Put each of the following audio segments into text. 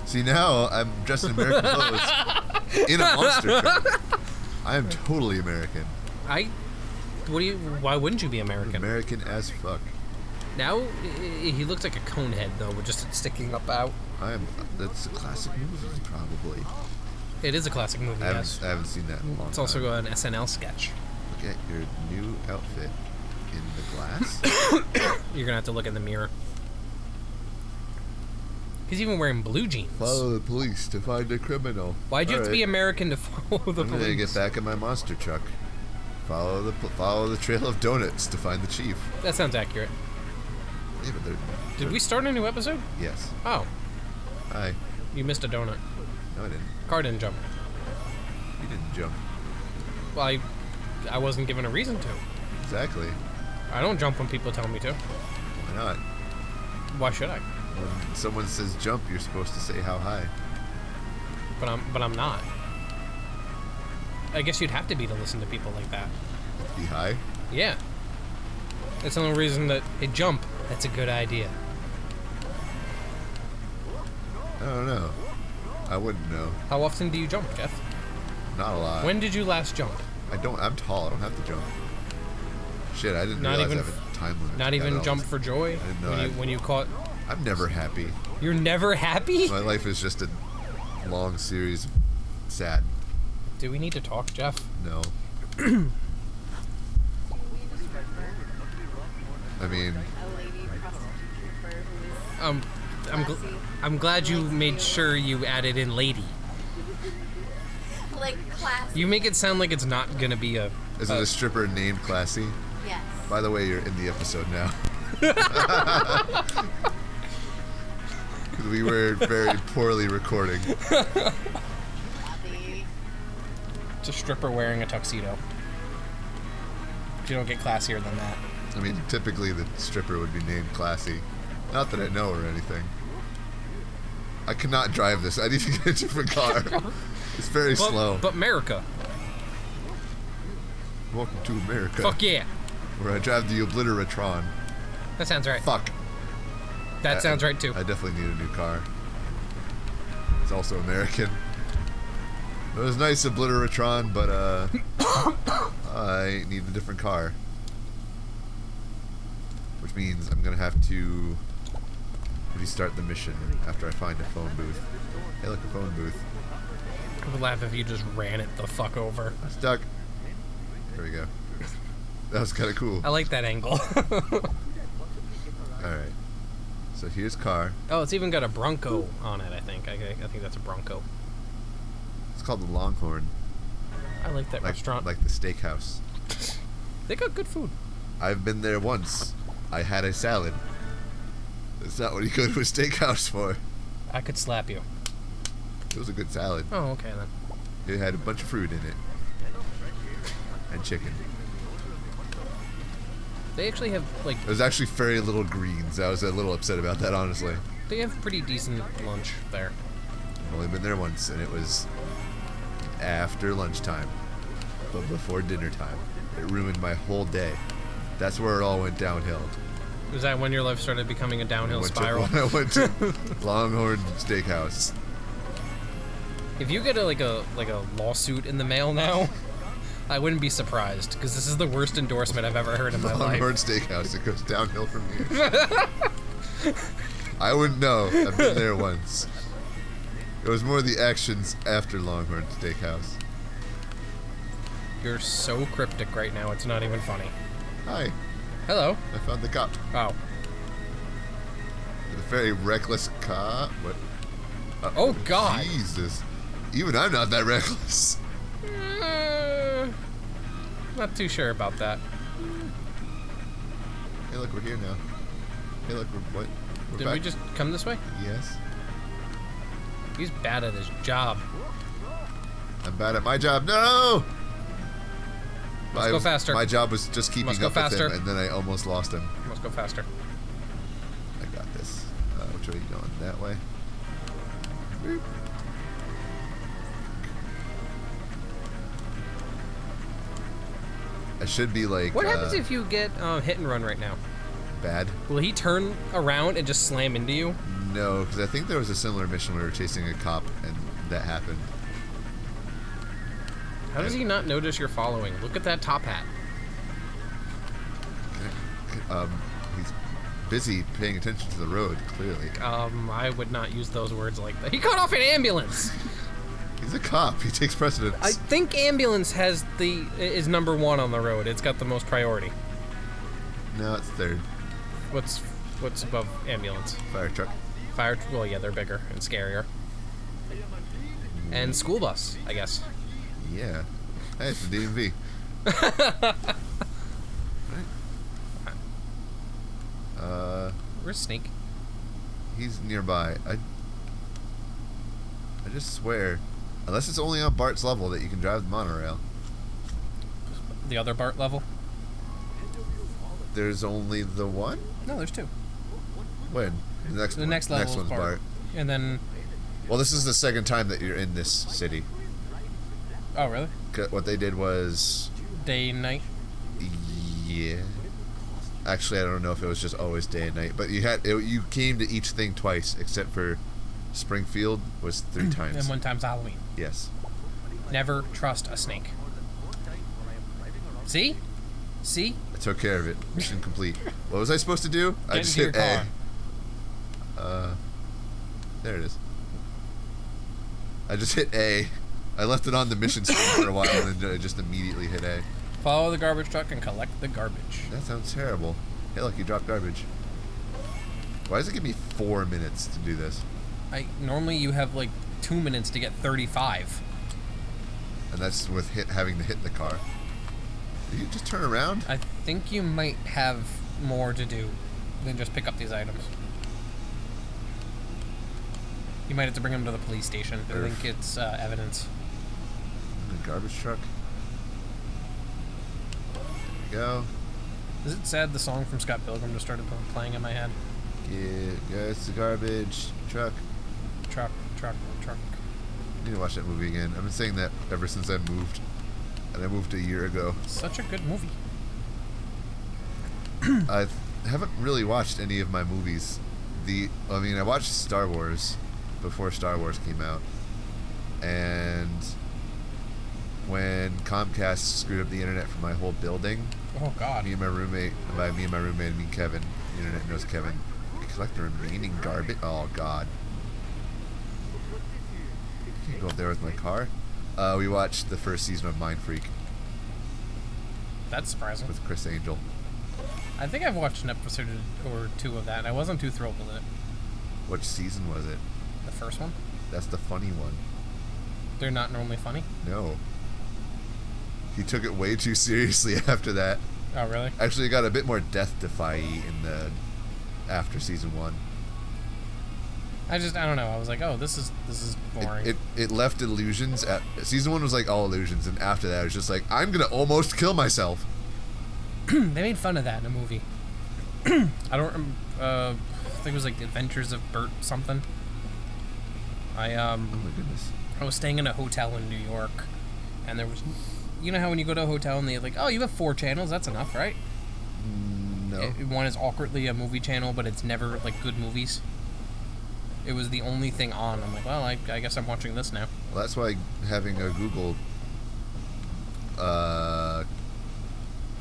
See, now I'm dressed in American clothes in a monster truck. I am totally American. Why wouldn't you be American? American as fuck. Now, he looks like a cone head, though, with just sticking up out. That's a classic movie, probably. It is a classic movie, yes. I haven't seen that in a long time. It's also an SNL sketch. Look at your new outfit in the glass. You're gonna have to look in the mirror. He's even wearing blue jeans. Follow the police to find a criminal. Why'd you have to be American to follow the police? I'm gonna get back in my monster truck. Follow the trail of donuts to find the chief. That sounds accurate. Yeah, but did we start a new episode? Yes. Oh. Hi. You missed a donut. No, I didn't. Car didn't jump. You didn't jump. Well, I wasn't given a reason to. Exactly. I don't jump when people tell me to. Why not? Why should I? When someone says jump, you're supposed to say how high. But I'm not. I guess you'd have to be to listen to people like that. Be high? Yeah. That's the only reason that a jump, that's a good idea. I don't know. I wouldn't know. How often do you jump, Jeff? Not a lot. When did you last jump? I'm tall. I don't have to jump. Shit, I didn't realize I have a time limit. Not even jump for joy? I didn't know when you caught... I'm never happy. You're never happy? My life is just a long series of sad. Do we need to talk, Jeff? No. I mean... I'm glad you made sure you added in lady. Like classy. You make it sound like it's not gonna be a... Is it a stripper named Classy? Yes. By the way, you're in the episode now. We were very poorly recording. It's a stripper wearing a tuxedo. You don't get classier than that. I mean, typically the stripper would be named Classy. Not that I know or anything. I cannot drive this. I need to get a different car. It's very slow. But America. Welcome to America. Fuck yeah. Where I drive the Obliteratron. That sounds right. Fuck. That sounds right too. I definitely need a new car. It's also American. It was nice Obliteratron, but I need a different car. Which means I'm gonna have to restart the mission after I find a phone booth. Hey, look, a phone booth. I would laugh if you just ran it the fuck over. I'm stuck. There we go. That was kind of cool. I like that angle. Alright. So here's car. Oh, it's even got a Bronco on it, I think. I think that's a Bronco. It's called the Longhorn. I like that restaurant. Like the steakhouse. They got good food. I've been there once. I had a salad. That's not what you go to a steakhouse for. I could slap you. It was a good salad. Oh, okay then. It had a bunch of fruit in it. And chicken. They actually have, like... There's actually very little greens. I was a little upset about that, honestly. They have pretty decent lunch there. I've only been there once, and it was after lunchtime, but before dinner time. It ruined my whole day. That's where it all went downhill. Was that when your life started becoming a downhill spiral? When I went to Longhorn Steakhouse. If you get a lawsuit in the mail now, I wouldn't be surprised, because this is the worst endorsement I've ever heard in my life. Longhorn Steakhouse, it goes downhill from here. I wouldn't know. I've been there once. It was more the actions after Longhorn Steakhouse. You're so cryptic right now, it's not even funny. Hi. Hello. I found the cop. Oh. The very reckless cop. What? Oh, God. Jesus. Even I'm not that reckless. Not too sure about that. Hey, look, we're here now. Hey, look, we're Did we just come this way? Yes. He's bad at his job. I'm bad at my job. No! Let's go faster. My job was just keeping up with him, and then I almost lost him. Let's go faster. I got this. Which way are you going? That way? Boop. I should be like... What happens if you get hit and run right now? bad. Will he turn around and just slam into you? No, because I think there was a similar mission where we were chasing a cop and that happened. How does he not notice you're following? Look at that top hat. He's busy paying attention to the road, clearly. I would not use those words like that. He cut off an ambulance! He's a cop. He takes precedence. I think ambulance is number 1 on the road. It's got the most priority. No, it's third. What's above ambulance? Fire truck. Well, yeah, they're bigger and scarier. And school bus, I guess. Yeah. Hey, it's the DMV. Where's Snake? He's nearby. I just swear, unless it's only on Bart's level that you can drive the monorail. The other Bart level? There's only the one? No, there's 2. When? The next level is one's Bart. And then... Well, this is the second time that you're in this city. Oh, really? What they did was... Day and night? Yeah. Actually, I don't know if it was just always day and night, but you came to each thing twice, except for Springfield was 3 times. And 1 time's Halloween. Yes. Never trust a snake. See? See? I took care of it. Mission complete. What was I supposed to do? I just into hit your A. There it is. I just hit A. I left it on the mission screen for a while and then I just immediately hit A. Follow the garbage truck and collect the garbage. That sounds terrible. Hey, look, you dropped garbage. Why does it give me 4 minutes to do this? Normally you have like 2 minutes to get 35. And that's with having to hit the car. Did you just turn around? I think you might have more to do than just pick up these items. You might have to bring them to the police station. I think it's evidence. The garbage truck. There we go. Is it sad the song from Scott Pilgrim just started playing in my head? Yeah, it's the garbage truck. Truck. I need to watch that movie again. I've been saying that ever since I moved. And I moved a year ago. Such a good movie. I haven't really watched any of my movies. I watched Star Wars before Star Wars came out. And when Comcast screwed up the internet for my whole building, Oh, God. me and my roommate, I mean Kevin, the internet knows Kevin, we collect the remaining garbage. Oh, God. I can't go up there with my car. We watched the first season of Mind Freak That's surprising. with Chris Angel. I think I've watched an episode or 2 of that, and I wasn't too thrilled with it. Which season was it? The first one? That's the funny one. They're not normally funny? No. He took it way too seriously after that. Oh, really? Actually, it got a bit more death-defying after season 1. I don't know. I was like, oh, this is boring. It left illusions. Season 1 was like all illusions, and after that, it was just like, I'm gonna almost kill myself. They made fun of that in a movie. I don't I think it was like Adventures of Bert something. Oh my goodness. I was staying in a hotel in New York, and there was, you know how when you go to a hotel and they're like, oh, you have 4 channels, that's enough, right? No. One is awkwardly a movie channel, but it's never like good movies. It was the only thing on. I'm like, well, I guess I'm watching this now. Well, that's why having a Google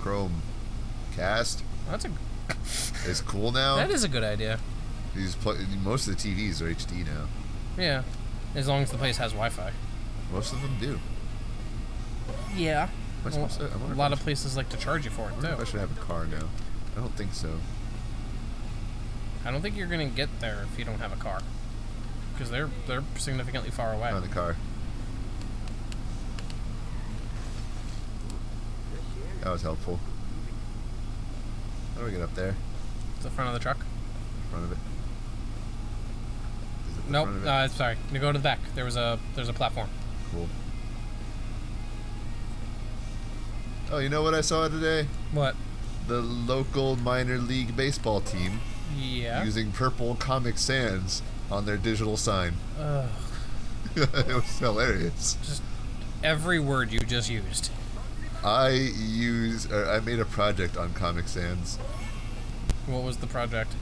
Chrome cast is cool now. That is a good idea. Most of the TVs are HD now. Yeah, as long as the place has Wi-Fi. Most of them do. Yeah. Well, A lot of places like to charge you for it, I wonder if I too. should have a car now. I don't think so. I don't think you're going to get there if you don't have a car. Because they're significantly far away. On the car. That was helpful. How do we get up there? It's the front of the truck. In front of it? Is it the Nope. front of it? Sorry. You go to the back. There's a platform. Cool. Oh, you know what I saw today? What? The local minor league baseball team Yeah. using purple Comic Sans on their digital sign. Ugh. It was hilarious. Just every word you just used. I made a project on Comic Sans. What was the project?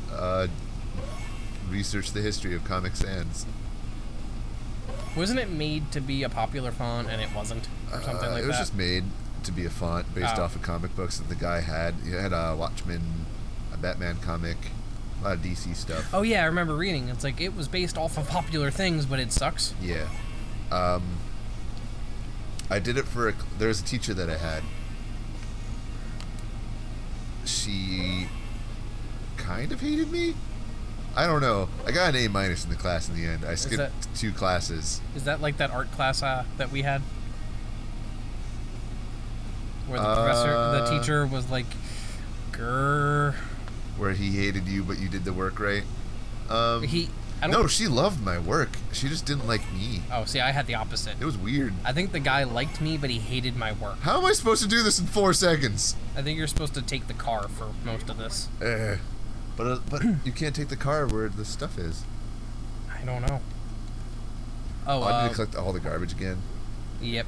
Research the history of Comic Sans. Wasn't it made to be a popular font and it wasn't? Or something like that? It was just made to be a font based Oh. off of comic books that the guy had. He had a Watchmen, a Batman comic, a lot of DC stuff. Oh yeah, I remember reading. It's like it was based off of popular things, but it sucks. Yeah. I did it for there's a teacher that I had. She kind of hated me. I don't know. I got an A- in the class in the end. I skipped 2 classes. Is that like that art class that we had? Where the teacher was like, grrr. Where he hated you, but you did the work right. No, she loved my work. She just didn't like me. Oh, see, I had the opposite. It was weird. I think the guy liked me, but he hated my work. How am I supposed to do this in 4 seconds? I think you're supposed to take the car for most of this. But you can't take the car where the stuff is. I don't know. Oh, I need to collect all the garbage again. Yep.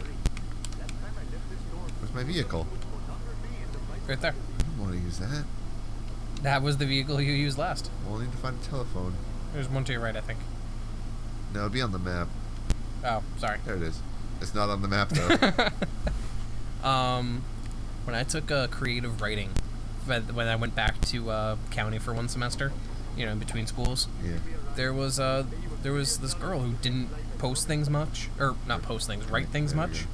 Where's my vehicle? Right there. I don't want to use that. That was the vehicle you used last. Well, I need to find a telephone. There's one to your right, I think. No, it'll be on the map. Oh, sorry. There it is. It's not on the map, though. When I took creative writing, when I went back to county for 1 semester, in between schools, Yeah. there was this girl who didn't post things much, or not post things, write things There we much. go.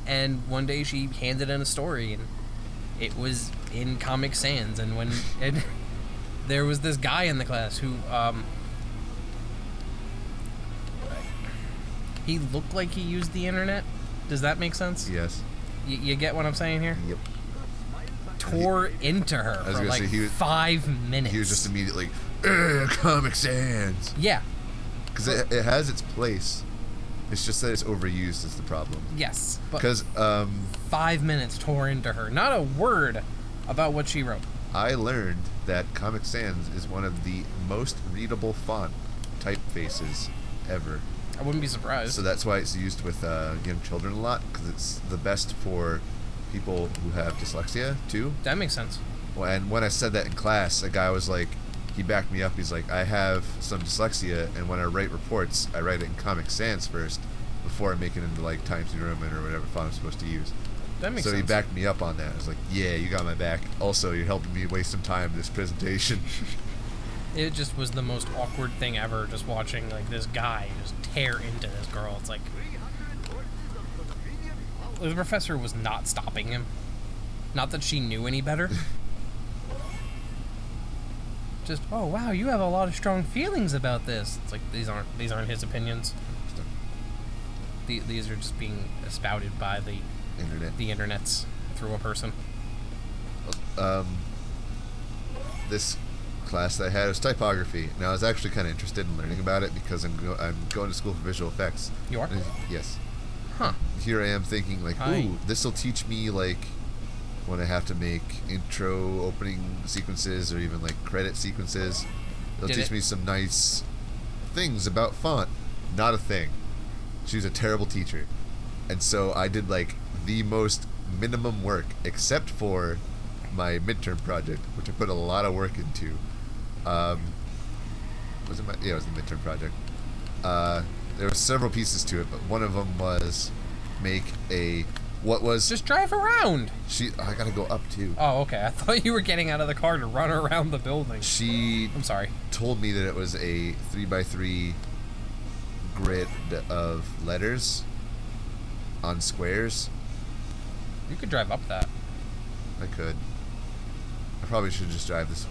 And one day she handed in a story, and it was in Comic Sans, and there was this guy in the class who he looked like he used the internet. Does that make sense? Yes. You get what I'm saying here? Yep. Tore into her I was for gonna like say, 5 minutes. He was just immediately, Comic Sans. Yeah. Because it has its place. It's just that it's overused is the problem. Yes. But Because 5 minutes tore into her. Not a word about what she wrote. I learned that Comic Sans is one of the most readable font typefaces ever. I wouldn't be surprised. So that's why it's used with young children a lot, because it's the best for people who have dyslexia, too. That makes sense. And when I said that in class, a guy was like, he backed me up. He's like, I have some dyslexia, and when I write reports, I write it in Comic Sans first before I make it into like Times New Roman or whatever font I'm supposed to use. That makes sense. So he backed me up on that. I was like, yeah, you got my back. Also, you're helping me waste some time in this presentation. It just was the most awkward thing ever, just watching like this guy just tear into this girl. It's like the professor was not stopping him. Not that she knew any better. Just, oh wow, you have a lot of strong feelings about this. It's like these aren't his opinions. These are just being spouted by the internets through a person. This class that I had was typography. Now I was actually kind of interested in learning about it because I'm going to school for visual effects. You are? Yes. Huh. Here I am thinking like, ooh, this will teach me like when I have to make intro opening sequences or even like credit sequences. It'll teach me some nice things about font. Not a thing. She was a terrible teacher. And so I did like the most minimum work except for my midterm project, which I put a lot of work into. Was it it was the midterm project. There were several pieces to it, but one of them was make just drive around. I gotta go up too. Oh, okay. I thought you were getting out of the car to run around the building. I'm sorry. Told me that it was a 3x3 grid of letters on squares. You could drive up that. I could. I probably should just drive this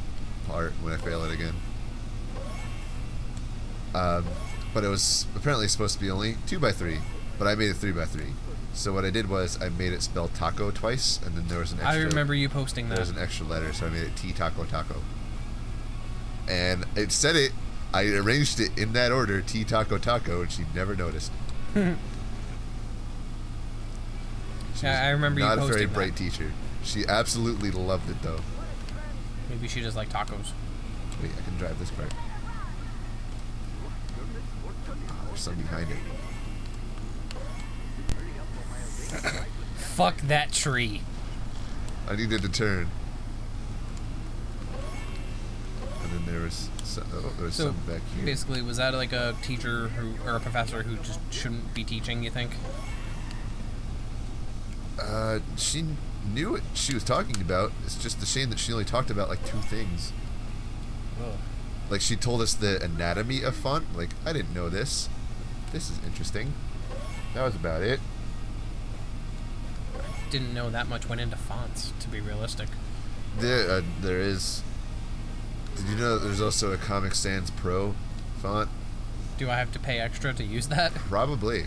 part when I fail it again. But it was apparently supposed to be only 2x3, but I made it 3x3. So what I did was I made it spell taco twice, and then there was an extra. I remember you posting that. There was an extra letter, so I made it T taco taco. And it said it. I arranged it in that order, T taco taco, and she never noticed. I remember you posting that. Not a very bright teacher. She absolutely loved it, though. Maybe she just liked tacos. Wait, I can drive this part. There's something behind it. Fuck that tree. I needed to turn. there's So some back here. basically, was that like a teacher or a professor who just shouldn't be teaching, you think? She knew what she was talking about. It's just a shame that she only talked about like 2 things. Ugh. Like, she told us the anatomy of font. Like, I didn't know this. This is interesting. That was about it. Didn't know that much went into fonts, to be realistic. There is. Did you know that there's also a Comic Sans Pro font? Do I have to pay extra to use that? Probably.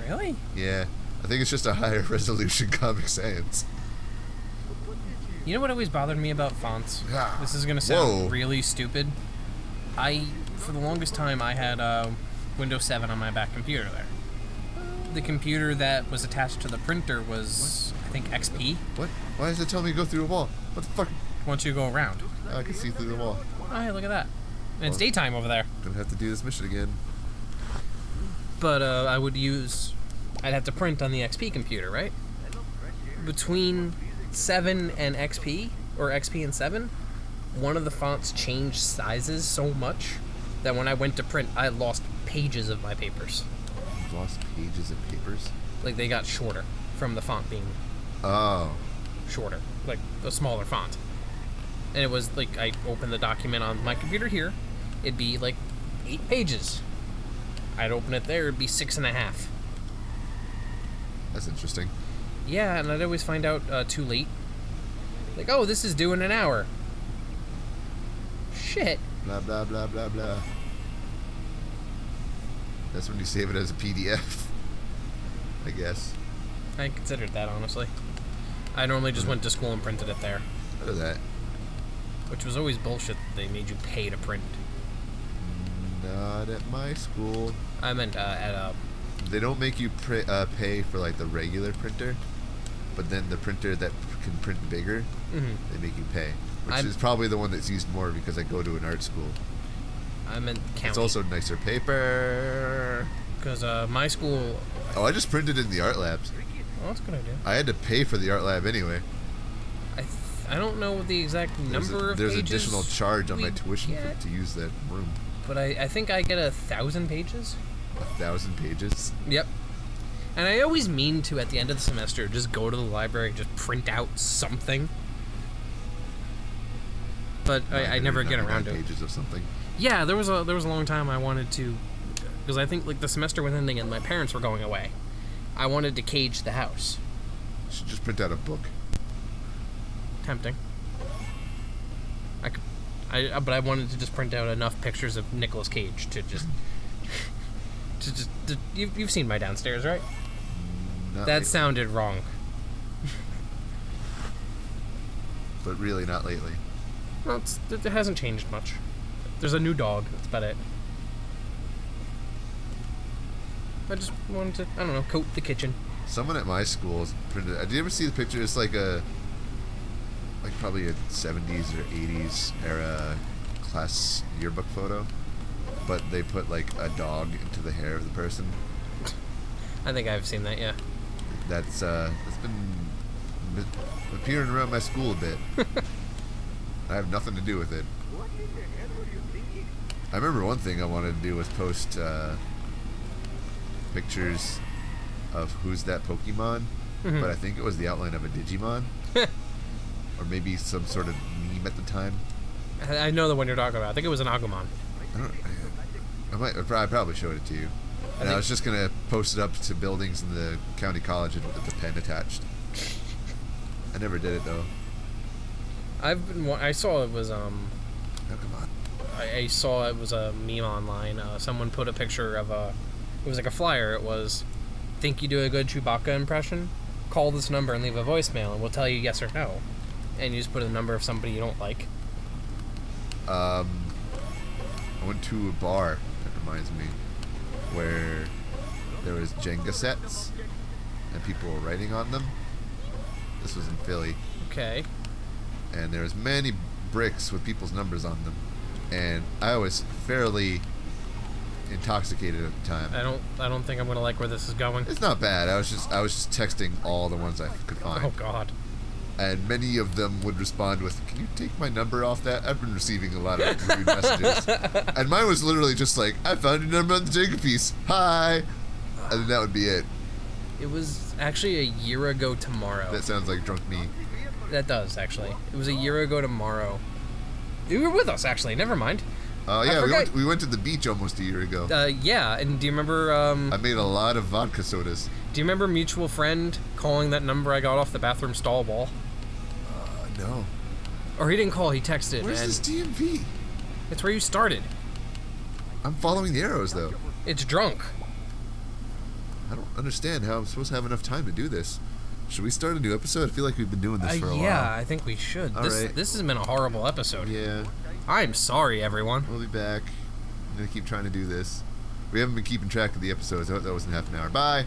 Really? Yeah. I think it's just a higher resolution Comic Sans. You know what always bothered me about fonts? Ah. This is gonna sound Whoa. really stupid. For the longest time, I had Windows 7 on my back computer there. The computer that was attached to the printer was, I think, XP. What? Why does it tell me to go through a wall? What the fuck? Once you go around. I can see through the wall. Oh, hey, look at that. And it's Well- daytime over there. Gonna have to do this mission again. But I'd have to print on the XP computer, right? Between 7 and XP, or XP and 7, one of the fonts changed sizes so much that when I went to print, I lost pages of my papers. You've lost pages of papers? Like, they got shorter from the font being Oh. shorter, like a smaller font. And it was like, I opened the document on my computer here, it'd be like 8 pages. I'd open it there, it'd be 6.5. That's interesting. Yeah, and I'd always find out too late. Like, oh, this is due in an hour. Shit. Blah, blah, blah, blah, blah. That's when you save it as a PDF. I guess. I considered that, honestly. I normally just went to school and printed it there. Look at that. Which was always bullshit that they made you pay to print. Not at my school. I meant at They don't make you pay for like the regular printer, but then the printer that can print bigger, they make you pay. Which is probably the one that's used more because I go to an art school. I meant county. It's also nicer paper. Because my school... Oh, I just printed in the art labs. Oh, that's a good idea. I had to pay for the art lab anyway. I don't know the exact number of There's pages additional charge on my we tuition get, to use that room. but I think I get 1,000 pages. 1,000 pages. Yep. And I always mean to, at the end of the semester, just go to the library and just print out something. But I never get around to it. Pages of something. Yeah, there was a long time I wanted to, because I think like the semester was ending and my parents were going away. I wanted to cage the house. You should just print out a book. Tempting. But I wanted to just print out enough pictures of Nicolas Cage to just, you've seen my downstairs, right? Not That lately. sounded wrong. But really not lately. Well, it hasn't changed much. There's a new dog. That's about it. I just wanted to, I don't know, coat the kitchen. Someone at my school has printed. Did you ever see the picture? It's like probably a 70s or 80s era class yearbook photo, but they put like a dog into the hair of the person. I think I've seen that, yeah. That's been appearing around my school a bit. I have nothing to do with it. I remember one thing I wanted to do was post pictures of who's that Pokemon, but I think it was the outline of a Digimon. Or maybe some sort of meme at the time. I know the one you're talking about. I think it was an Agumon. I probably showed it to you. And I was just going to post it up to buildings in the county college with the pen attached. I never did it, though. I saw it was, Oh, come on. I saw it was a meme online. Someone put a picture of it was like a flyer. It was, think you do a good Chewbacca impression? Call this number and leave a voicemail and we'll tell you yes or no. And you just put a number of somebody you don't like. I went to a bar, that reminds me, where there was Jenga sets and people were writing on them. This was in Philly. Okay. And there was many bricks with people's numbers on them. And I was fairly intoxicated at the time. I don't think I'm gonna like where this is going. It's not bad. I was just texting all the ones I could find. Oh God. and many of them would respond with, "Can you take my number off that? I've been receiving a lot of rude messages." And mine was literally just like, "I found your number on the Jacob piece. Hi." And then that would be it. It was actually a year ago tomorrow. That sounds like drunk me. That does, actually. It was a year ago tomorrow. You were with us, actually. Never mind. Yeah, we went to the beach almost a year ago. Yeah, and do you remember... I made a lot of vodka sodas. Do you remember mutual friend calling that number I got off the bathroom stall wall? No. Or he didn't call, he texted. Where's this DMV? It's where you started. I'm following the arrows, though. It's drunk. I don't understand how I'm supposed to have enough time to do this. Should we start a new episode? I feel like we've been doing this for a while. Yeah, I think we should. This has been a horrible episode. Yeah. I'm sorry, everyone. We'll be back. I'm going to keep trying to do this. We haven't been keeping track of the episodes. That wasn't half an hour. Bye.